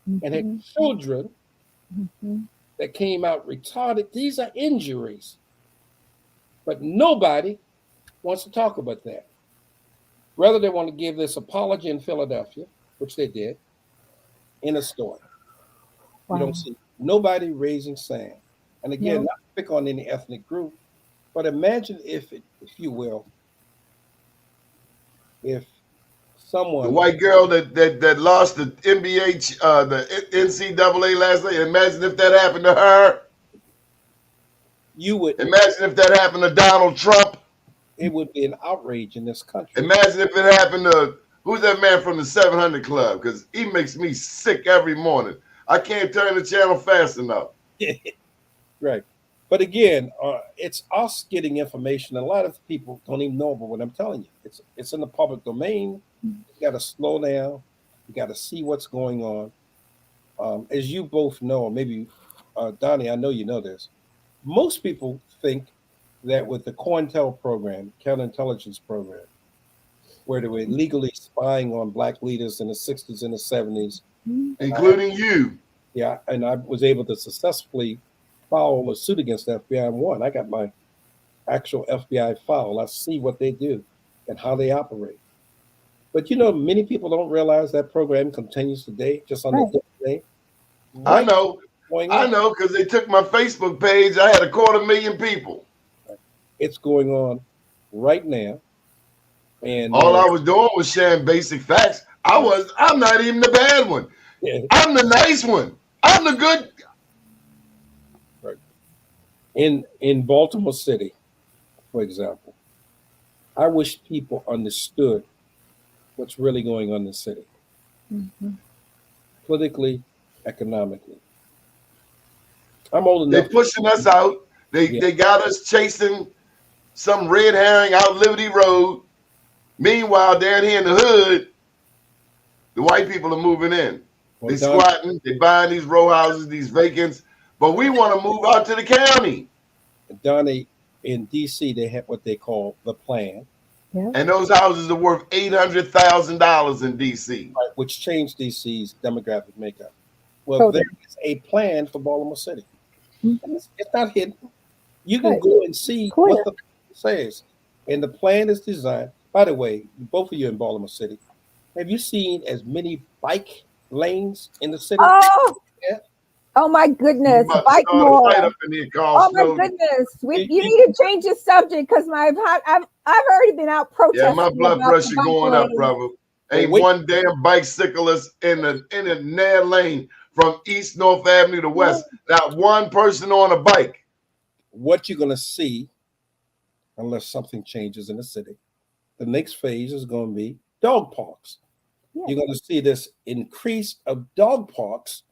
and had children that came out retarded, these are injuries. But nobody wants to talk about that. Rather, they want to give this apology in Philadelphia, which they did, in a story. You don't see nobody raising sand. And again, not to pick on any ethnic group, but imagine if you will, if someone, the white girl that lost the NBA, the NCAA last night. Imagine if that happened to her. You would imagine if that happened to Donald Trump. It would be an outrage in this country. Imagine if it happened to who's that man from the 700 Club? Because he makes me sick every morning. I can't turn the channel fast enough. Right. But again, it's us getting information. A lot of people don't even know about what I'm telling you. It's in the public domain. You got to slow down. You got to see what's going on. as you both know, maybe Donnie, I know you know this. Most people think that with the COINTEL program, counterintelligence program, where they were illegally spying on black leaders in the 60s and the 70s, including you. yeah, and I was able to successfully file a suit against the FBI and won. I got my actual FBI file. I see what they do and how they operate. But many people don't realize that program continues today, just on a different day. I know, because they took my Facebook page. I had 250,000 people. It's going on right now, and all I was doing was sharing basic facts. I'm not even the bad one. Yeah. I'm the nice one. I'm the good. Right. In Baltimore City, for example, I wish people understood what's really going on in the city, politically, economically. I'm old enough. They're pushing us out. They got us chasing some red herring out Liberty Road. Meanwhile, down here in the hood, the white people are moving in. They squatting, they buying these row houses, these vacants, but we want to move out to the county. Donnie, in D.C., they have what they call the plan. Yeah. And those houses are worth $800,000 in D.C. Right, which changed D.C.'s demographic makeup. Well, there is a plan for Baltimore City. It's not hidden. You can go and see what the plan says. And the plan is designed. By the way, both of you in Baltimore City, have you seen as many bike lanes in the city? Oh, oh my goodness. Bike more. Oh my goodness. You need to change the subject because I've already been out protesting. Yeah, my blood pressure going up, brother. Ain't one damn bicyclist in the narrow lane from East North Avenue to West. Not one person on a bike. What you're going to see, unless something changes in the city, the next phase is going to be dog parks. Yeah. You're going to see this increase of dog parks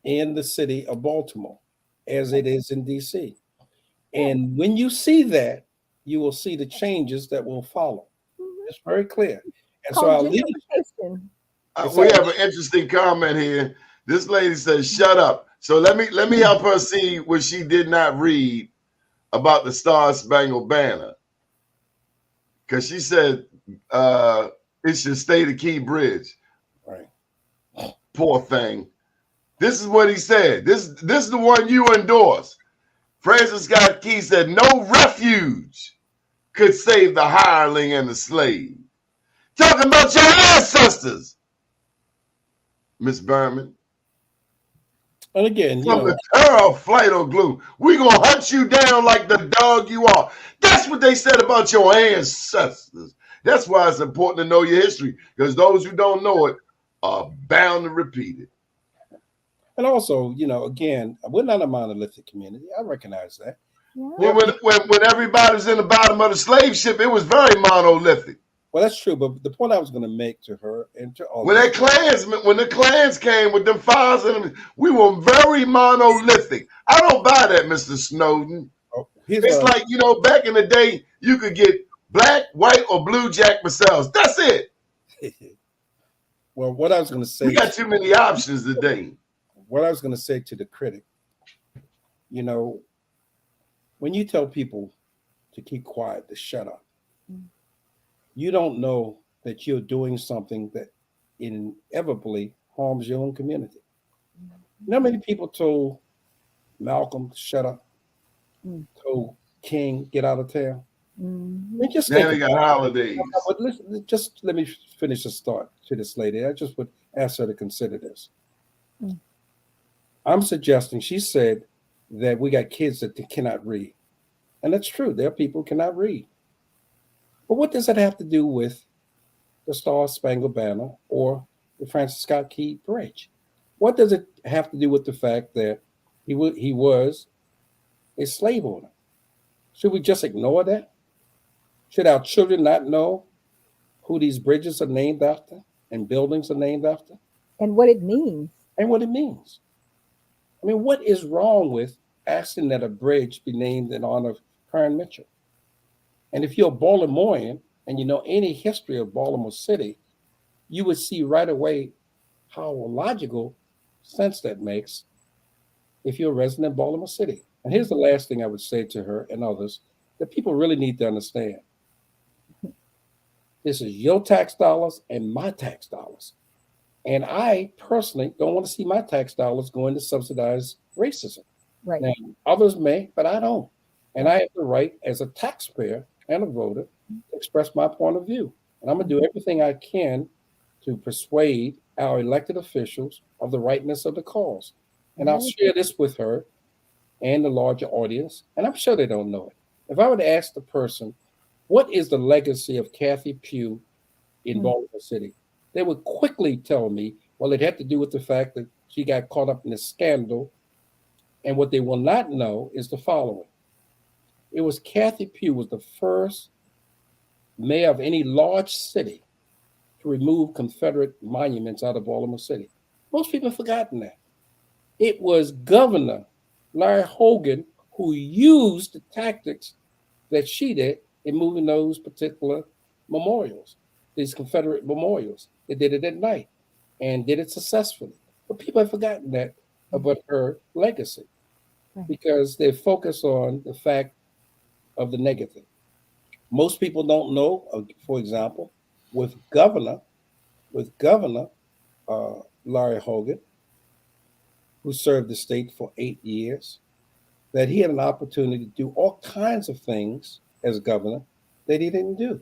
in the city of Baltimore as it is in D.C. And when you see that, you will see the changes that will follow. It's very clear. And so I'll leave we have an interesting comment here. This lady says, "Shut up." So let me help her see what she did not read about the Star Spangled Banner. Because she said it should stay the Key Bridge. Right. Poor thing. This is what he said. This is the one you endorse. Francis Scott Key said, "No refuge could save the hireling and the slave." Talking about your ancestors, Miss Berman. And again, from the terror of flight or glue, we gonna hunt you down like the dog you are. That's what they said about your ancestors. That's why it's important to know your history, because those who don't know it are bound to repeat it. And also, again, we're not a monolithic community. I recognize that. Yeah. When everybody's in the bottom of the slave ship, it was very monolithic. Well, that's true, but the point I was going to make to her and to all when the clans came with them files and them, we were very monolithic. I don't buy that, Mr. Snowden. It's like, back in the day, you could get black, white, or blue Jack Purcells. That's it. Well, what I was going to say, we got too many options today. What I was going to say to the critic, when you tell people to keep quiet, to shut up, you don't know that you're doing something that inevitably harms your own community. You know how many people told Malcolm to shut up, told King get out of town? Just now they got holidays. But just let me finish the start to this lady. I just would ask her to consider this. I'm suggesting, she said that we got kids that cannot read. And that's true. There are people who cannot read. But what does that have to do with the Star Spangled Banner or the Francis Scott Key Bridge? What does it have to do with the fact that he was a slave owner? Should we just ignore that? Should our children not know who these bridges are named after and buildings are named after? And what it means. And what it means. I mean, what is wrong with asking that a bridge be named in honor of Karen Mitchell? And if you're a Baltimorean and you know any history of Baltimore City, you would see right away how logical sense that makes if you're a resident of Baltimore City. And here's the last thing I would say to her and others that people really need to understand. This is your tax dollars and my tax dollars. And I personally don't want to see my tax dollars going to subsidize racism. Right. Now, others may, but I don't. And I have the right as a taxpayer and a voter to express my point of view. And I'm going to do everything I can to persuade our elected officials of the rightness of the cause. And I'll share this with her and the larger audience, and I'm sure they don't know it. If I were to ask the person, what is the legacy of Kathy Pugh in Baltimore City? They would quickly tell me, well, it had to do with the fact that she got caught up in a scandal. And what they will not know is the following. It was Kathy Pugh was the first mayor of any large city to remove Confederate monuments out of Baltimore City. Most people have forgotten that. It was Governor Larry Hogan who used the tactics that she did in moving those particular memorials, these Confederate memorials. They did it at night and did it successfully. But people have forgotten that about her legacy because they focus on the fact of the negative. Most people don't know, for example, with Governor Larry Hogan, who served the state for 8 years, that he had an opportunity to do all kinds of things as governor that he didn't do.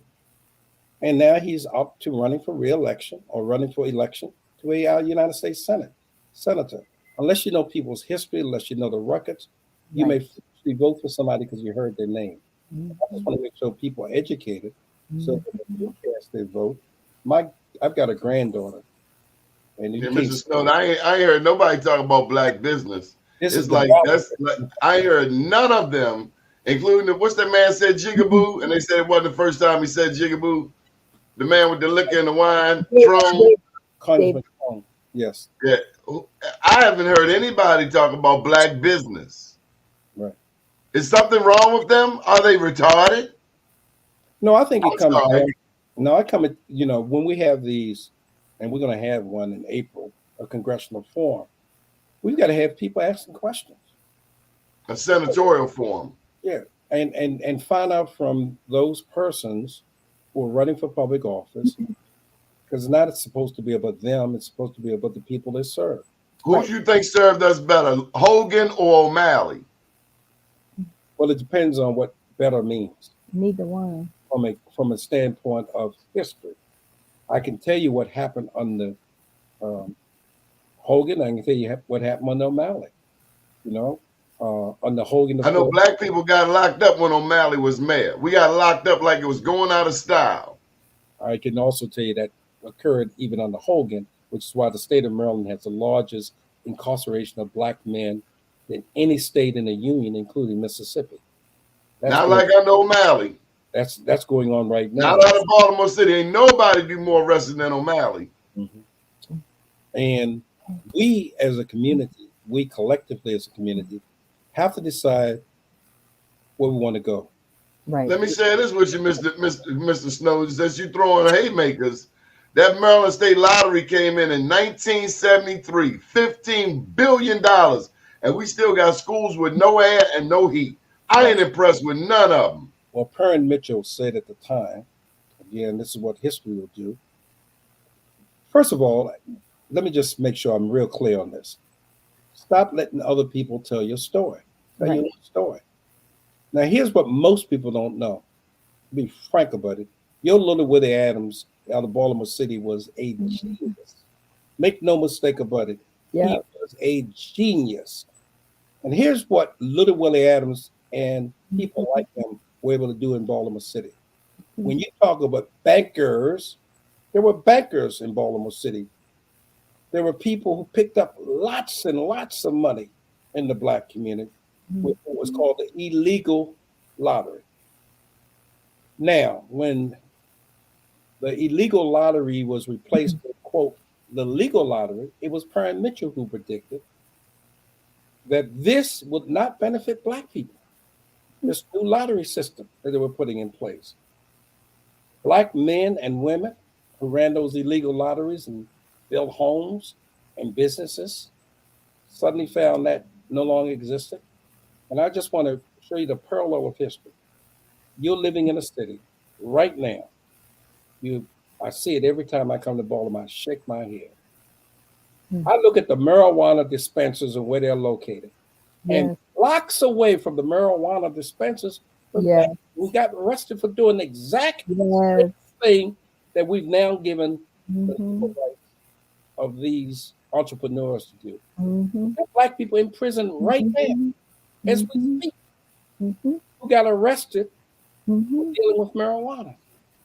And now he's up to running for re-election or running for election to a United States senator. Unless you know people's history, unless you know the records, you may vote for somebody because you heard their name. I just want to make sure people are educated so that they do cast their vote. I've got a granddaughter. And Mr. Snowden, I ain't heard nobody talk about black business. It's like I heard none of them, including what's that man said jigaboo, and they said it wasn't the first time he said jigaboo. The man with the liquor and the wine, Trump. Yes. Yeah, I haven't heard anybody talk about black business. Right. Is something wrong with them? Are they retarded? No, I think it comes. No, I come. When we have these, and we're going to have one in April, a congressional forum. We've got to have people asking questions. A senatorial forum. Yeah, and find out from those persons who are running for public office, because it's not supposed to be about them. It's supposed to be about the people they serve. Who do you think served us better, Hogan or O'Malley? Well, it depends on what better means. Neither one. From a standpoint of history, I can tell you what happened under Hogan. I can tell you what happened under O'Malley. Under Hogan. I know black people got locked up when O'Malley was mayor. We got locked up like it was going out of style. I can also tell you that occurred even under Hogan, which is why the state of Maryland has the largest incarceration of black men than any state in the union, including Mississippi. Not like under O'Malley. That's going on right now. Not out of Baltimore City. Ain't nobody do more arresting than O'Malley. Mm-hmm. And we as a community, we collectively as a community, have to decide where we want to go. Right. Let me share this with you, Mr. Snowden. Since you throwing haymakers, that Maryland State Lottery came in 1973, $15 billion. And we still got schools with no air and no heat. I ain't impressed with none of them. Well, Perrin Mitchell said at the time, again, this is what history will do. First of all, let me just make sure I'm real clear on this. Stop letting other people tell your story. Tell your own story. Now, here's what most people don't know. To be frank about it, your little Willie Adams out of Baltimore City was a genius. Make no mistake about it. Yeah. He was a genius. And here's what little Willie Adams and people like him were able to do in Baltimore City. When you talk about bankers, there were bankers in Baltimore City. There were people who picked up lots and lots of money in the black community with what was called the illegal lottery. Now, when the illegal lottery was replaced with, quote, the legal lottery, it was Perrin Mitchell who predicted that this would not benefit black people. This new lottery system that they were putting in place. Black men and women who ran those illegal lotteries and built homes and businesses suddenly found that no longer existed. And I just want to show you the parallel of history. You're living in a city right now. I see it every time I come to Baltimore. I shake my head. I look at the marijuana dispensers and where they're located. And Yes. blocks away from the marijuana dispensers, Yes. we got arrested for doing the exact Yes. thing that we've now given the Mm-hmm. civil rights of these entrepreneurs to do. Mm-hmm. There are Black people in prison right now as we speak Mm-hmm. who got arrested Mm-hmm. for dealing with marijuana.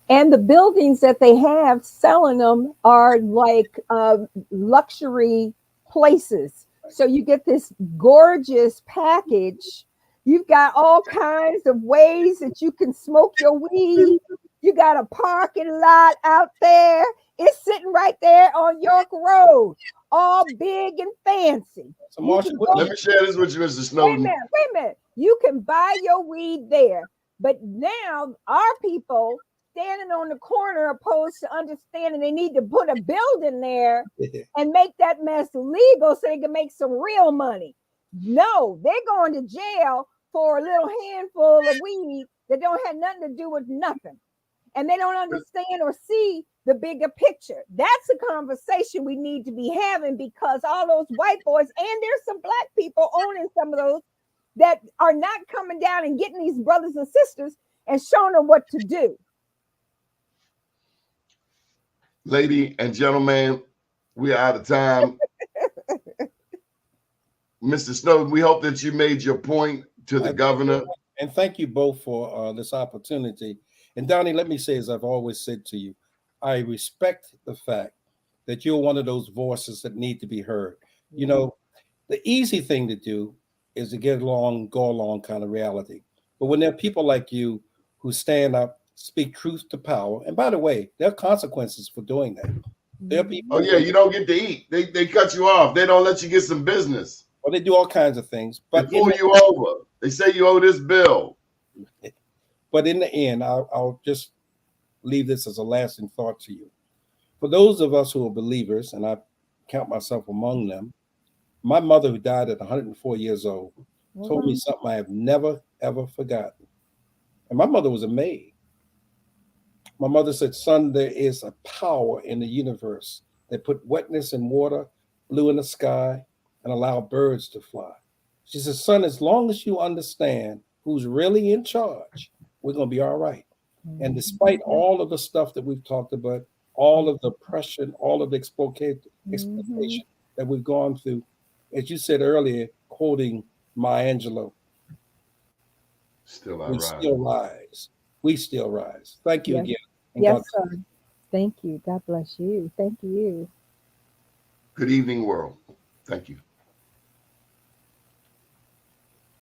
And the buildings that they have selling them are like luxury places. So you get this gorgeous package. You've got all kinds of ways that you can smoke your weed. You got a parking lot out there. It's sitting right there on York Road, all big and fancy. So, Marsha, Let me share this with you, Mr. Snowden. Wait a minute. You can buy your weed there. But now our people standing on the corner opposed to understanding they need to put a building there and make that mess legal so they can make some real money. No, they're going to jail for a little handful of weed that don't have nothing to do with nothing. And they don't understand or see the bigger picture. That's a conversation we need to be having, because all those white boys, and there's some Black people owning some of those, that are not coming down and getting these brothers and sisters and showing them what to do. Lady and gentlemen, we are out of time. Mr. Snowden, we hope that you made your point to the governor. And thank you both for this opportunity. And Donnie, let me say, as I've always said to you, I respect the fact that you're one of those voices that need to be heard. You know, the easy thing to do is to get along, go along kind of reality. But when there are people like you who stand up, speak truth to power, and by the way, there are consequences for doing that. There are people. Oh yeah, you don't get to eat. They cut you off. They don't let you get some business. Well, they do all kinds of things. But they pull you over. They say you owe this bill. But in the end, I'll just leave this as a lasting thought to you. For those of us who are believers, and I count myself among them, my mother, who died at 104 years old, told me something I have never, ever forgotten. And my mother was a maid. My mother said, son, there is a power in the universe that put wetness in water, blue in the sky, and allow birds to fly. She said, son, as long as you understand who's really in charge, we're going to be all right. And despite all of the stuff that we've talked about, all of the oppression, all of the exploitation that we've gone through, as you said earlier, quoting Maya Angelou, still rise. We still rise. Thank you again. Yes, sir. Thank you. God bless you. Thank you. Good evening, world. Thank you.